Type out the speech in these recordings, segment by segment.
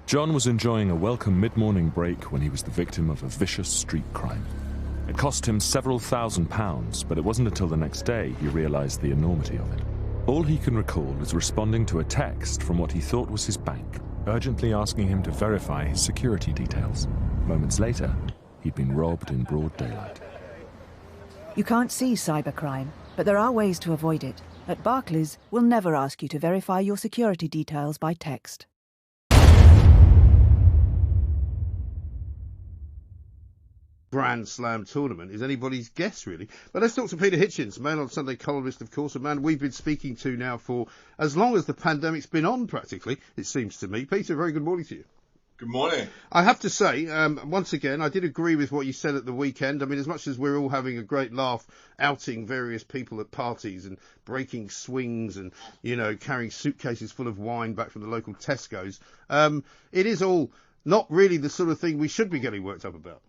John was enjoying a welcome mid-morning break when he was the victim of a vicious street crime. It cost him several £1,000s, but it wasn't until the next day he realised the enormity of it. All he can recall is responding to a text from what he thought was his bank, urgently asking him to verify his security details. Moments later, he'd been robbed in broad daylight. You can't see cybercrime, but there are ways to avoid it. At Barclays, we'll never ask you to verify your security details by text. Grand Slam tournament is anybody's guess, really. But let's talk to Peter Hitchens, Mail on Sunday columnist, of course, a man we've been speaking to now for as long as the pandemic's been on, practically, it seems to me. Peter, very good morning to you. Good morning. I have to say, once again, I did agree with what you said at the weekend. I mean, as much as we're all having a great laugh outing various people at parties and breaking swings and, you know, carrying suitcases full of wine back from the local Tesco's, it is all not really the sort of thing we should be getting worked up about.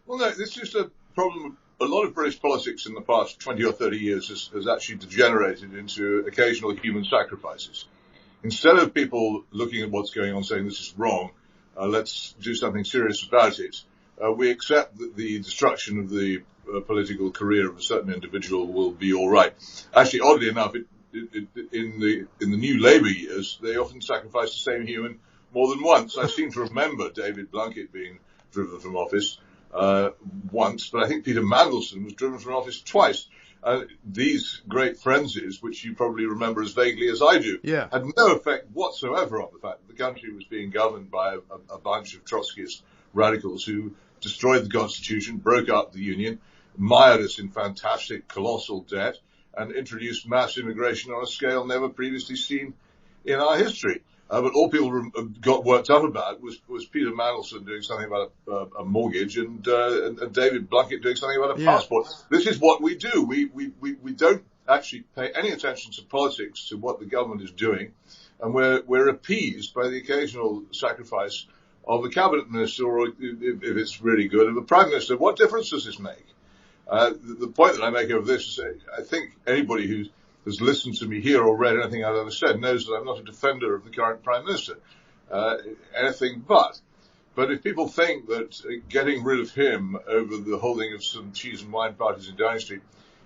Well, no, this is a problem. A lot of British politics in the past 20 or 30 years has actually degenerated into occasional human sacrifices. Instead of people looking at what's going on saying this is wrong, let's do something serious about it, we accept that the destruction of the political career of a certain individual will be all right. Actually, oddly enough, in the new Labour years, they often sacrifice the same human more than once. I seem to remember David Blunkett being driven from office once, but I think Peter Mandelson was driven from office twice. These great frenzies, which you probably remember as vaguely as I do, had no effect whatsoever on the fact that the country was being governed by a bunch of Trotskyist radicals who destroyed the Constitution, broke up the Union, mired us in fantastic, colossal debt, and introduced mass immigration on a scale never previously seen in our history. But all people got worked up about was Peter Mandelson doing something about a mortgage and David Blunkett doing something about a passport. This is what we do. We don't actually pay any attention to politics, to what the government is doing, and we're appeased by the occasional sacrifice of a cabinet minister, or if it's really good, of a prime minister. What difference does this make? The point that I make of this is I think anybody who has listened to me here or read anything I've ever said knows that I'm not a defender of the current Prime Minister. Anything but. But if people think that getting rid of him over the holding of some cheese and wine parties in Downing Street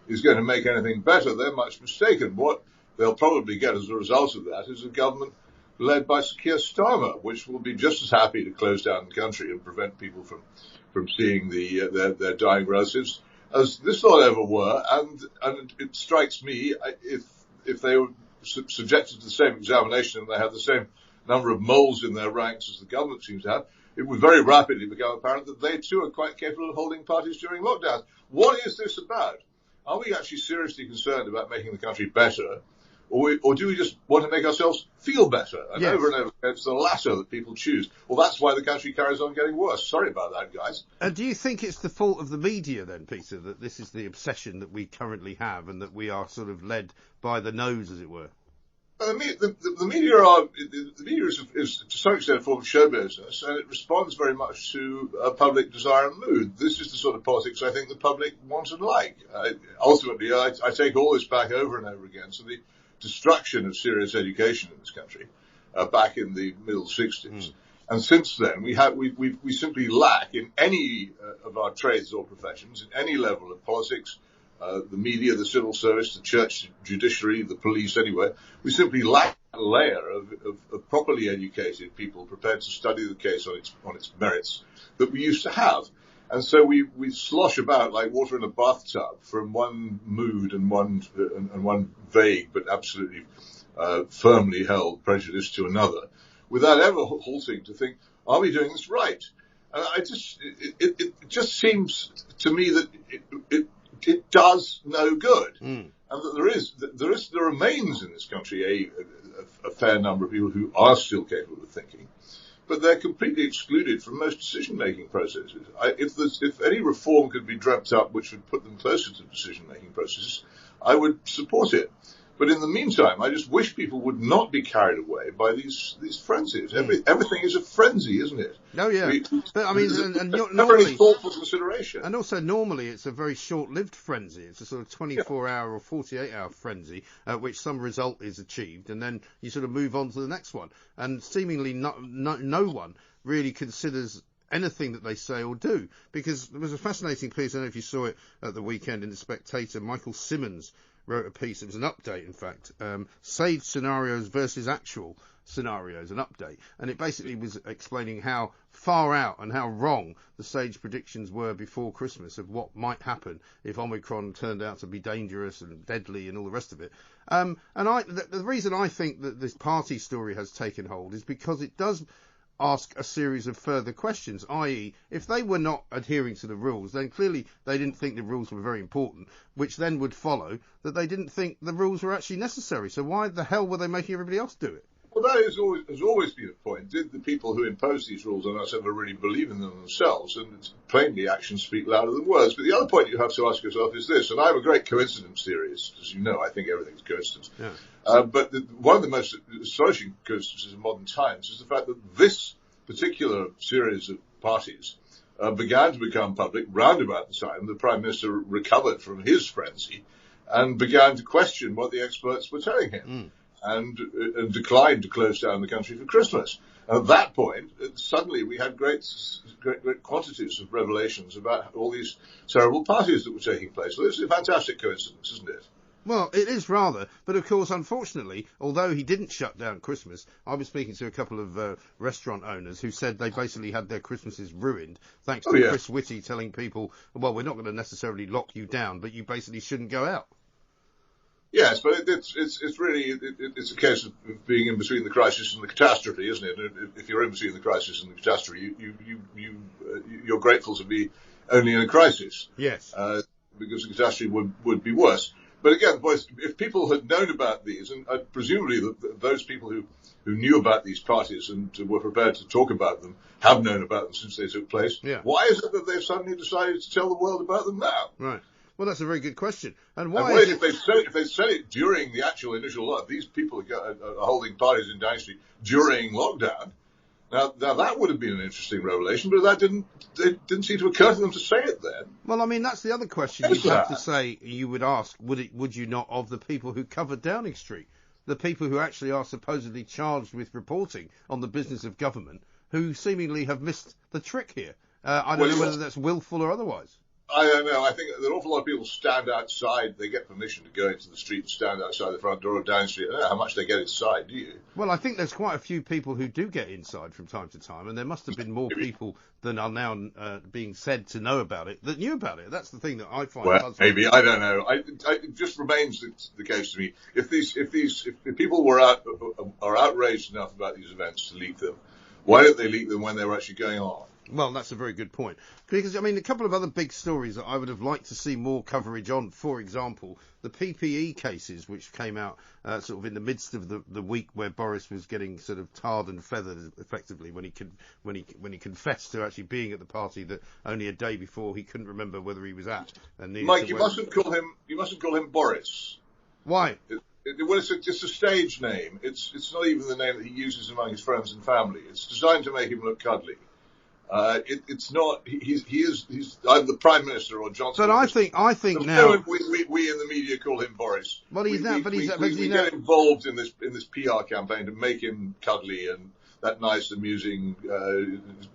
is going to make anything better, they're much mistaken. What they'll probably get as a result of that is a government led by Sir Keir Starmer, which will be just as happy to close down the country and prevent people from seeing their dying relatives as this lot ever were, and it strikes me, if they were subjected to the same examination and they had the same number of moles in their ranks as the government seems to have, it would very rapidly become apparent that they too are quite capable of holding parties during lockdowns. What is this about? Are we actually seriously concerned about making the country better, or do we just want to make ourselves feel better? And over and over, it's the latter that people choose. Well, that's why the country carries on getting worse. Sorry about that, guys. And do you think it's the fault of the media then, Peter, that this is the obsession that we currently have and that we are sort of led by the nose, as it were? The media is to some extent a form of show business, and it responds very much to public desire and mood. This is the sort of politics I think the public want and like. Ultimately, I take all this back over and over again. So the destruction of serious education in this country back in the middle 60s. And since then, we simply lack in any of our trades or professions, in any level of politics, the media, the civil service, the church, judiciary, the police, anywhere. We simply lack a layer of properly educated people prepared to study the case on its merits that we used to have. And so we slosh about like water in a bathtub from one mood and one vague but absolutely firmly held prejudice to another, without ever halting to think, are we doing this right? It just seems to me that it does no good, and that there remains in this country a fair number of people who are still capable of thinking, but they're completely excluded from most decision-making processes. If any reform could be dreamt up which would put them closer to decision-making processes, I would support it. But in the meantime, I just wish people would not be carried away by these frenzies. Everything is a frenzy, isn't it? Oh, yeah. But, I mean, and normally, very thoughtful consideration. And also, normally, it's a very short-lived frenzy. It's a sort of 24-hour or 48-hour frenzy at which some result is achieved, and then you sort of move on to the next one. And seemingly no one really considers anything that they say or do, because there was a fascinating piece, I don't know if you saw it at the weekend in The Spectator. Michael Simmons wrote a piece, it was an update in fact, Sage Scenarios versus Actual Scenarios, an update, and it basically was explaining how far out and how wrong the Sage predictions were before Christmas of what might happen if Omicron turned out to be dangerous and deadly and all the rest of it. And the reason I think that this party story has taken hold is because it does ask a series of further questions, i.e. if they were not adhering to the rules, then clearly they didn't think the rules were very important, which then would follow that they didn't think the rules were actually necessary. So why the hell were they making everybody else do it? Well, that has always been a point. Did the people who impose these rules on us ever really believe in them themselves? And it's plainly actions speak louder than words. But the other point you have to ask yourself is this, and I'm a great coincidence theorist, as you know, I think everything's coincidence. Yeah. But one of the most astonishing coincidences in modern times is the fact that this particular series of parties began to become public round about the time the Prime Minister recovered from his frenzy and began to question what the experts were telling him. And declined to close down the country for Christmas. And at that point, suddenly we had great quantities of revelations about all these terrible parties that were taking place. So this is a fantastic coincidence, isn't it? Well, it is rather, but of course, unfortunately, although he didn't shut down Christmas, I was speaking to a couple of restaurant owners who said they basically had their Christmases ruined thanks to Chris Whitty telling people, well, we're not going to necessarily lock you down, but you basically shouldn't go out. Yes, but it's really a case of being in between the crisis and the catastrophe, isn't it? If you're in between the crisis and the catastrophe, you're grateful to be only in a crisis. Yes. Because the catastrophe would be worse. But again, boys, if people had known about these, and presumably those people who knew about these parties and were prepared to talk about them have known about them since they took place. Yeah. Why is it that they've suddenly decided to tell the world about them now? Right. Well, that's a very good question. And if they said it during the actual initial lockdown, these people are holding parties in Downing Street during lockdown. Now that would have been an interesting revelation, but that didn't seem to occur to them to say it then. Well, I mean, that's the other question you'd have to say. You would ask, would you not, of the people who covered Downing Street, the people who actually are supposedly charged with reporting on the business of government, who seemingly have missed the trick here. I don't know whether that's willful or otherwise. I don't know. I think that an awful lot of people stand outside. They get permission to go into the street and stand outside the front door of Downing Street. I don't know how much they get inside, do you? Well, I think there's quite a few people who do get inside from time to time, and there must have been more people than are now being said to know about it that knew about it. That's the thing that I find puzzling. Maybe, I don't know. It just remains the case to me. If people are outraged enough about these events to leak them, why don't they leak them when they were actually going on? Well, that's a very good point. Because, I mean, a couple of other big stories that I would have liked to see more coverage on, for example, the PPE cases, which came out sort of in the midst of the week where Boris was getting sort of tarred and feathered, effectively, when he confessed to actually being at the party that only a day before he couldn't remember whether he was at. And Mike, you mustn't call him Boris. Why? Well, it's a stage name. It's not even the name that he uses among his friends and family. It's designed to make him look cuddly. It's not. He's either the Prime Minister or Johnson. But I think now we in the media call him Boris. Well, he's now. But we get involved in this PR campaign to make him cuddly and that nice, amusing,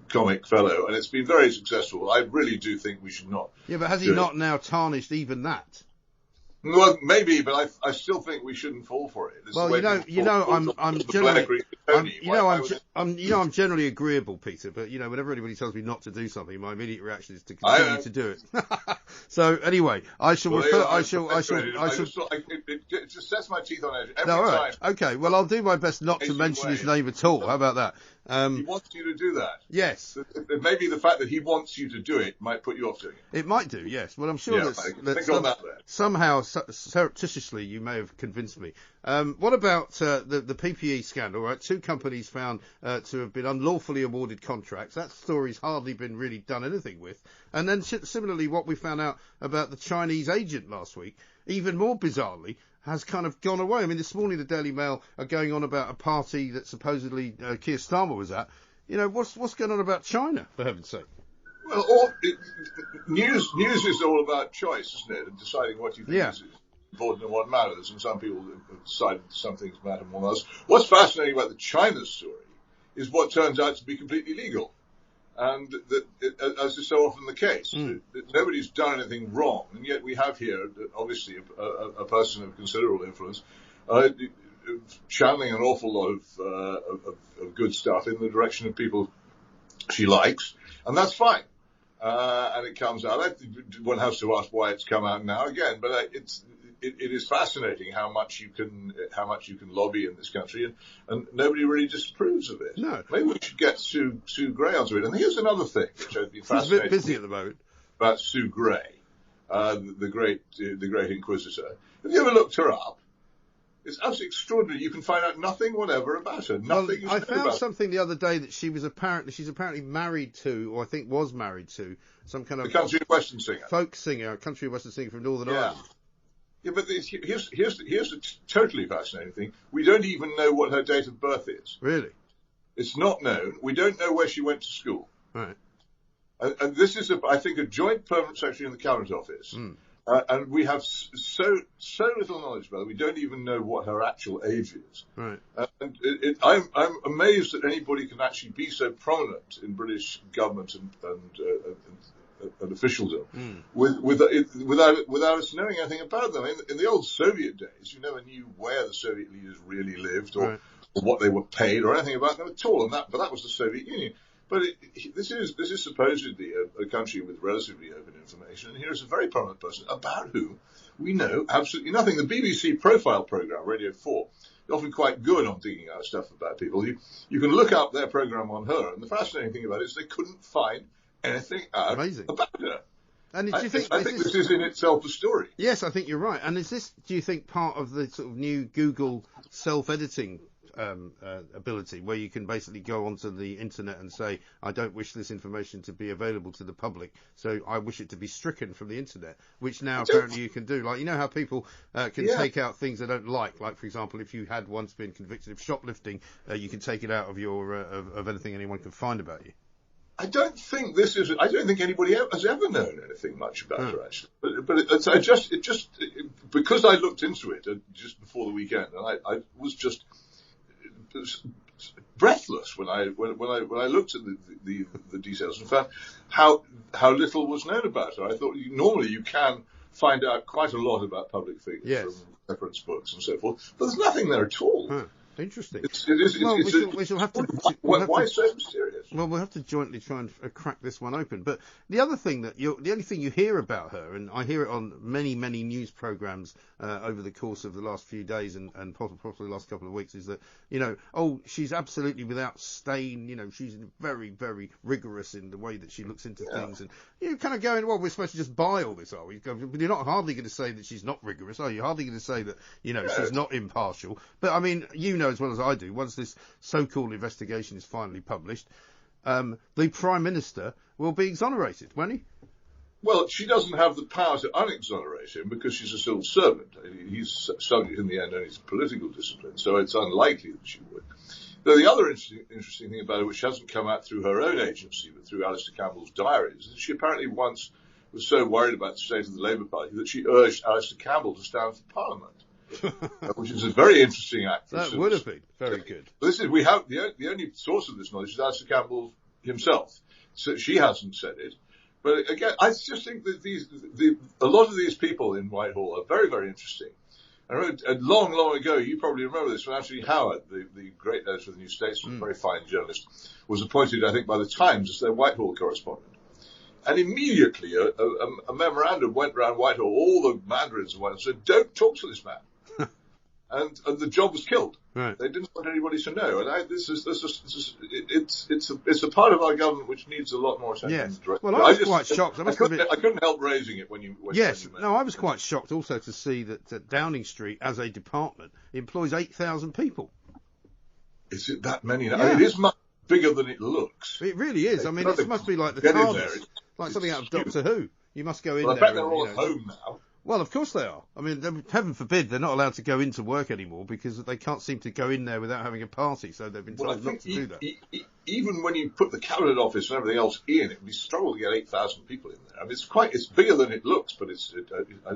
comic fellow, and it's been very successful. I really do think we should not. Yeah, but has he not now tarnished even that? Well, maybe, but I still think we shouldn't fall for it. Well, I'm generally agreeable, Peter, but whenever anybody tells me not to do something, my immediate reaction is to continue to do it. So anyway, I shall refer. It just sets my teeth on edge every time. Okay, well, I'll do my best not to mention his name at all. How about that? He wants you to do that. Yes. Maybe the fact that he wants you to do it might put you off doing it. It might do, yes. Well, I'm sure think on that then. Somehow surreptitiously, you may have convinced me. What about the PPE scandal, right? 2 companies found to have been unlawfully awarded contracts. That story's hardly been really done anything with. And then similarly, what we found out about the Chinese agent last week, even more bizarrely, has kind of gone away. I mean, this morning the Daily Mail are going on about a party that supposedly Keir Starmer was at. What's going on about China, for heaven's sake? Well, news is all about choice, isn't it? And deciding what you think is important and what matters. And some people have decided some things matter more than others. What's fascinating about the China story is what turns out to be completely legal. And as is so often the case, nobody's done anything wrong. And yet we have here, obviously, a person of considerable influence channeling an awful lot of good stuff in the direction of people she likes. And that's fine. And it comes out. One has to ask why it's come out now again, but it is fascinating how much you can lobby in this country, and nobody really disapproves of it. No. Maybe we should get Sue Gray onto it. And here's another thing which I've been fascinated. She's a bit busy at the moment. About Sue Gray, the great Inquisitor. Have you ever looked her up? It's absolutely extraordinary. You can find out nothing whatever about her. Nothing. Well, I found something the other day that she's apparently married to, or I think was married to, some kind of the country western singer, folk singer, a country western singer from Northern Ireland. Yeah, but here's the totally fascinating thing. We don't even know what her date of birth is. Really? It's not known. We don't know where she went to school. Right. And this is, I think, a joint permanent secretary in the Cabinet Office. And we have so little knowledge about it. We don't even know what her actual age is. Right. And I'm amazed that anybody can actually be so prominent in British government and officialdom without us knowing anything about them. In the old Soviet days, you never knew where the Soviet leaders really lived or what they were paid or anything about them at all. But that was the Soviet Union. But this is supposedly a country with relatively open information, and here's a very prominent person about whom we know absolutely nothing. The BBC profile programme, Radio 4, is often quite good on digging out stuff about people. You can look up their programme on her, and the fascinating thing about it is they couldn't find anything out about her. And do you think this is in itself a story? Yes, I think you're right. And is this, do you think, part of the sort of new Google self-editing ability, where you can basically go onto the internet and say, I don't wish this information to be available to the public, so I wish it to be stricken from the internet, which now apparently you can do. Like, you know how people can take out things they don't like, for example, if you had once been convicted of shoplifting, you can take it out of your of anything anyone can find about you. I don't think anybody has ever known anything much about her, actually. But because I looked into it just before the weekend, and I was just breathless when I looked at the details and found how little was known about her. I thought normally you can find out quite a lot about public figures from reference books and so forth, but there's nothing there at all. Interesting. We shall have to. Why so mysterious? Well, we'll have to jointly try and crack this one open. But the other thing the only thing you hear about her, and I hear it on many news programs over the course of the last few days and probably the last couple of weeks, is that she's absolutely without stain. She's very, very rigorous in the way that she looks into things, and you're kind of going, well, we're supposed to just buy all this, are we? But you're not hardly going to say that she's not rigorous, are you? Hardly going to say that she's not impartial. But I mean, as well as I do, once this so-called investigation is finally published, the Prime Minister will be exonerated, won't he? Well, she doesn't have the power to unexonerate him because she's a civil servant. He's subject in the end only to political discipline, so it's unlikely that she would. Though the other interesting thing about her, which hasn't come out through her own agency, but through Alistair Campbell's diaries, is that she apparently once was so worried about the state of the Labour Party that she urged Alistair Campbell to stand for Parliament. Which is a very interesting act. That would have been very good. We have the only source of this knowledge is Alistair Campbell himself. So she hasn't said it. But again, I just think that a lot of these people in Whitehall are very, very interesting. I remember long ago, you probably remember this, when Anthony Howard, the great editor of the New Statesman, very fine journalist, was appointed, I think, by the Times as their Whitehall correspondent. And immediately a memorandum went around Whitehall, all the mandarins of Whitehall said, don't talk to this man. and the job was killed. Right. They didn't want anybody to know, and it's a part of our government which needs a lot more attention. Yes. Well, I was quite shocked. I couldn't help raising it when you. No, I was quite shocked also to see that Downing Street, as a department, employs 8,000 people. Is it that many now? Yeah. It is much bigger than it looks. It really is. I mean, it must be like the TARDIS, like something out of Doctor Who. You must go in there. I bet they're all at home now. Well, of course they are. I mean, heaven forbid they're not allowed to go into work anymore because they can't seem to go in there without having a party. So they've been told not to do that. Even when you put the cabinet office and everything else in, we struggle to get 8,000 people in there. I mean, it's bigger than it looks, but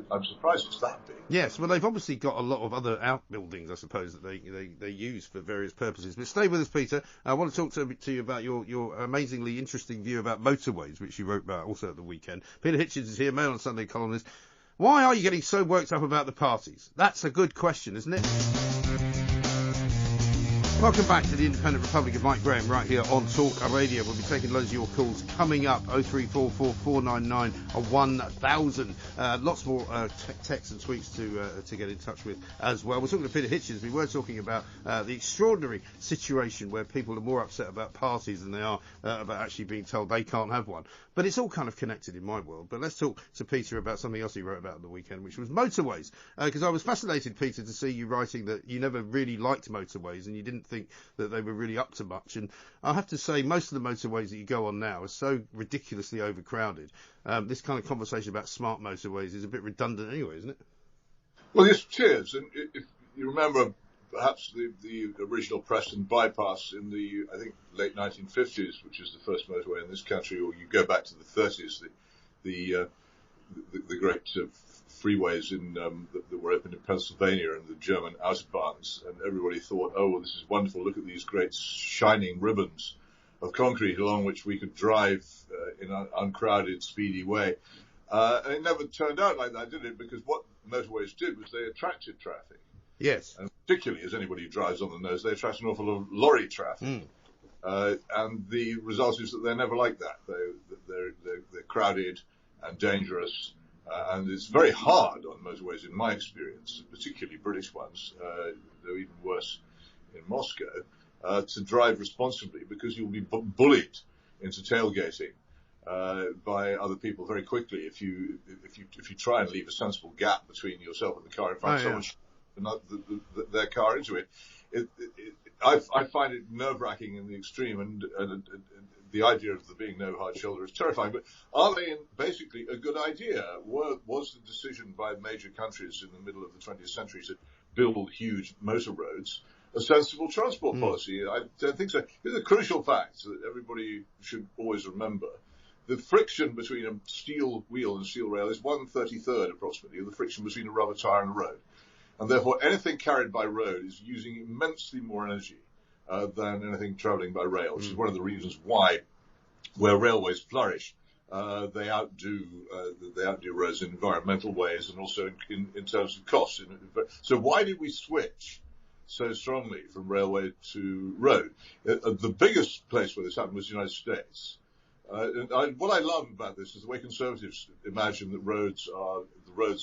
I'm surprised it's that big. Yes, well, they've obviously got a lot of other outbuildings, I suppose, that they use for various purposes. But stay with us, Peter. I want to talk to you about your amazingly interesting view about motorways, which you wrote about also at the weekend. Peter Hitchens is here, Mail on Sunday columnist. Why are you getting so worked up about the parties? That's a good question, isn't it? Welcome back to the Independent Republic of Mike Graham right here on TalkRADIO. We'll be taking loads of your calls coming up. 0344 499 1000. Lots more texts and tweets to get in touch with as well. We're talking to Peter Hitchens. We were talking about the extraordinary situation where people are more upset about parties than they are about actually being told they can't have one. But it's all kind of connected in my world. But let's talk to Peter about something else he wrote about on the weekend, which was motorways. Because I was fascinated, Peter, to see you writing that you never really liked motorways and you didn't think that they were really up to much. And I have to say, most of the motorways that you go on now are so ridiculously overcrowded. This kind of conversation about smart motorways is a bit redundant anyway, isn't it? Well, yes, it is. And if you remember, perhaps the original Preston bypass in the, I think, late 1950s, which is the first motorway in this country, or you go back to the 30s, the great freeways that were opened in Pennsylvania and the German Autobahns, and everybody thought, oh, well, this is wonderful. Look at these great shining ribbons of concrete along which we could drive in an uncrowded, speedy way. And it never turned out like that, did it? Because what motorways did was they attracted traffic. Yes. And particularly, as anybody who drives on the nose, they attract an awful lot of lorry traffic. And the result is that they're never like that. They're crowded and dangerous. And it's very hard on motorways, in my experience, particularly British ones, though even worse in Moscow, to drive responsibly, because you'll be bullied into tailgating by other people very quickly if you try and leave a sensible gap between yourself and the car in front of someone their car into it. I find it nerve-wracking in the extreme, and the idea of there being no hard shoulder is terrifying. But are they basically a good idea? Was the decision by major countries in the middle of the 20th century to build huge motor roads a sensible transport policy? I don't think so. There's a crucial fact that everybody should always remember. The friction between a steel wheel and a steel rail is 1/33 approximately of the friction between a rubber tire and a road. And therefore, anything carried by road is using immensely more energy than anything travelling by rail, which is one of the reasons why, where railways flourish, they outdo roads in environmental ways and also in terms of cost. So why did we switch so strongly from railway to road? The biggest place where this happened was the United States. What I love about this is the way conservatives imagine that roads are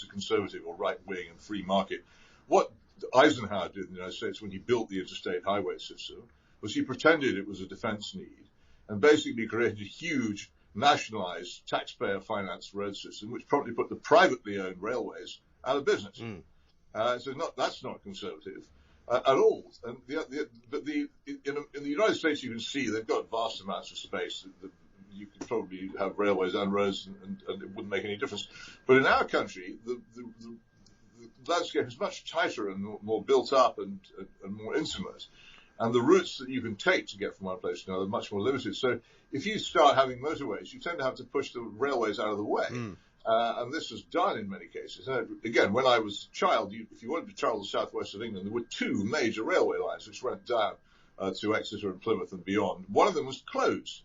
conservative or right-wing and free market. What Eisenhower did in the United States when he built the interstate highway system was he pretended it was a defense need and basically created a huge nationalized taxpayer-financed road system which probably put the privately owned railways out of business. So that's not conservative at all. And in the United States, you can see they've got vast amounts of space. You could probably have railways and roads, and it wouldn't make any difference. But in our country, the landscape is much tighter and more built up and more intimate. And the routes that you can take to get from one place to another are much more limited. So if you start having motorways, you tend to have to push the railways out of the way. And this was done in many cases. Again, when I was a child, if you wanted to travel the southwest of England, there were two major railway lines which went down to Exeter and Plymouth and beyond. One of them was closed.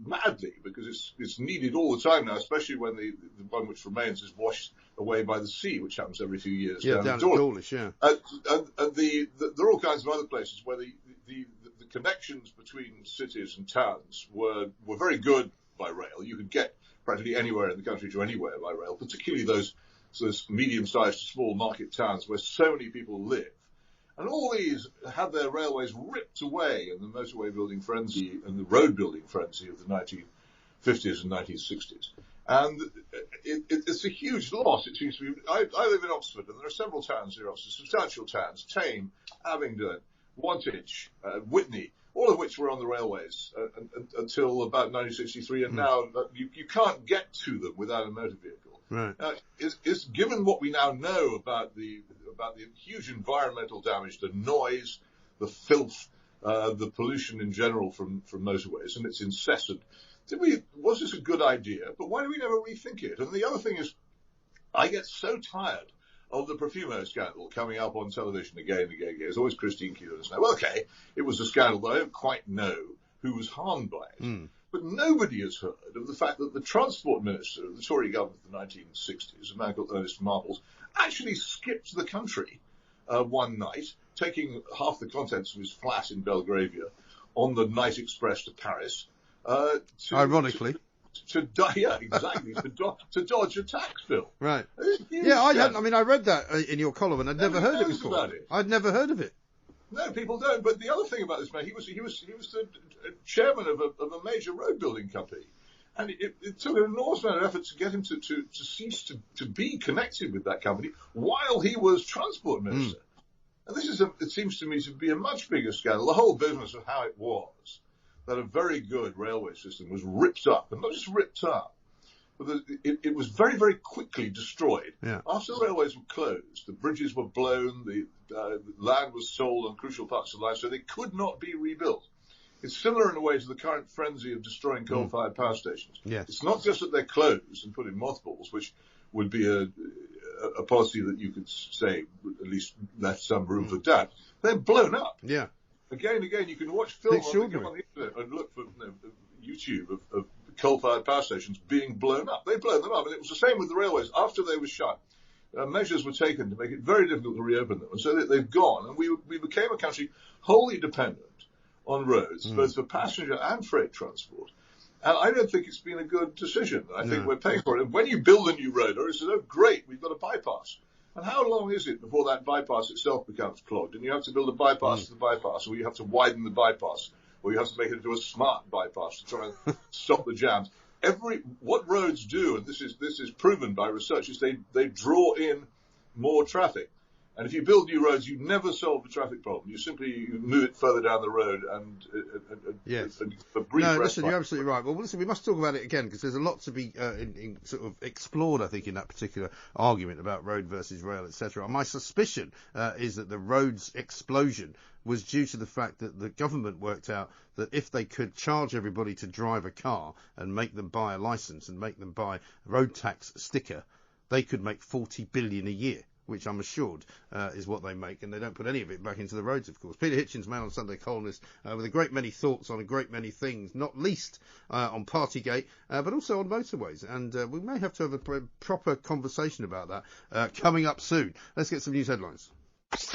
Madly, because it's needed all the time now, especially when the one which remains is washed away by the sea, which happens every few years. Down at Dawlish, and there are all kinds of other places where the connections between cities and towns were very good by rail. You could get practically anywhere in the country to anywhere by rail, particularly those sort of medium-sized to small market towns where so many people live. And all these had their railways ripped away in the motorway building frenzy and the road building frenzy of the 1950s and 1960s. And it's a huge loss, it seems to me. I live in Oxford, and there are several towns near Oxford, substantial towns, Tame, Abingdon, Wantage, Witney, all of which were on the railways until about 1963, and now you can't get to them without a motor vehicle. Right. Is given what we now know about the huge environmental damage, the noise, the filth, the pollution in general from motorways, and it's incessant. Was this a good idea? But why do we never rethink it? And the other thing is, I get so tired of the Profumo scandal coming up on television again and again and again. It's always Christine Keeler saying, well, okay, it was a scandal, but I don't quite know who was harmed by it. But nobody has heard of the fact that the transport minister of the Tory government of the 1960s, a man called Ernest Marbles, actually skipped the country one night, taking half the contents of his flat in Belgravia on the night express to Paris. Ironically. To dodge a tax bill. Right. Yeah, I read that in your column, and I'd never heard it before. I'd never heard of it. No, people don't. But the other thing about this man, he was the chairman of a major road building company, and it took an enormous amount of effort to get him to cease to be connected with that company while he was transport minister. And this it seems to me to be a much bigger scandal. The whole business of how it was that a very good railway system was ripped up, and not just ripped up, but it was very, very quickly destroyed. Yeah. After the railways were closed, the bridges were blown, the land was sold on crucial parts of the line, so they could not be rebuilt. It's similar in a way to the current frenzy of destroying coal-fired power stations. Yes. It's not just that they're closed and put in mothballs, which would be a policy that you could say at least left some room for doubt. They're blown up. Yeah. Again and again, you can watch film on the internet and look for YouTube of coal-fired power stations being blown up. They blow them up, and it was the same with the railways. After they were shut, measures were taken to make it very difficult to reopen them, and so they've gone. And we became a country wholly dependent on roads, both for passenger and freight transport. And I don't think it's been a good decision. I think we're paying for it. And when you build a new road, or it's oh great, we've got a bypass. And how long is it before that bypass itself becomes clogged? And you have to build a bypass to the bypass, or you have to widen the bypass, or you have to make it into a smart bypass to try and stop the jams. What roads do, and this is proven by research, is they draw in more traffic. And if you build new roads, you never solve the traffic problem. You move it further down the road and yes. No, listen, you're absolutely right. Well, listen, we must talk about it again because there's a lot to be sort of explored, I think, in that particular argument about road versus rail, etc. My suspicion is that the roads explosion was due to the fact that the government worked out that if they could charge everybody to drive a car and make them buy a license and make them buy a road tax sticker, they could make 40 billion a year, which I'm assured is what they make, and they don't put any of it back into the roads, of course. Peter Hitchens, Man on Sunday columnist, with a great many thoughts on a great many things, not least on Partygate, but also on motorways. And we may have to have a proper conversation about that coming up soon. Let's get some news headlines.